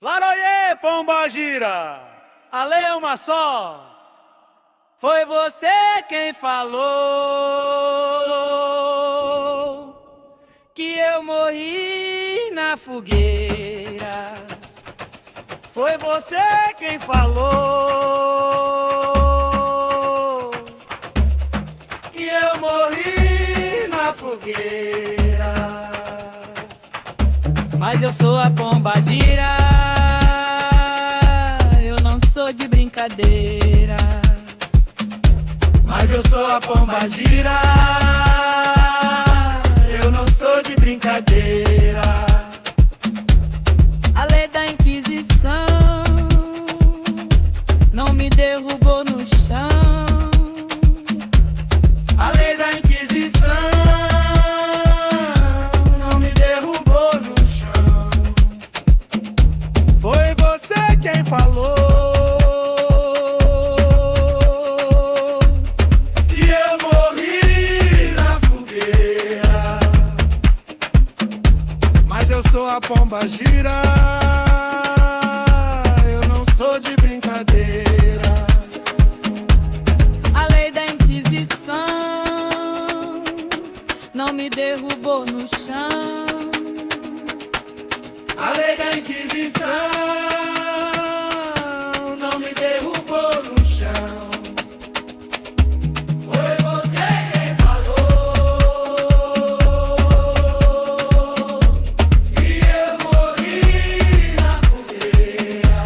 Laroiê, pombagira, a lei é uma só. Foi você quem falou que eu morri na fogueira. Foi você quem falou que eu morri na fogueira. Mas eu sou a pombagira, eu não sou de brincadeira. Mas eu sou a pombagira, eu não sou de brincadeira. A lei da Inquisição não me derrubou no chão. A lei da Inquisição não me derrubou no chão. Foi você quem falou que eu morri na fogueira. Mas eu sou a pombagira, eu não sou de brincadeira. A lei da Inquisição não me derrubou no chão. A lei da Inquisição não me derrubou no chão. Foi você quem falou que eu morri na fogueira.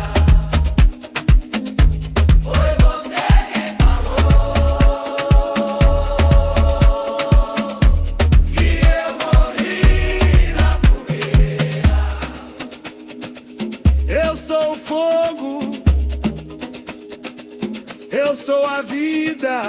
Foi você quem falou que eu morri na fogueira. Eu sou o fogo, eu sou a vida.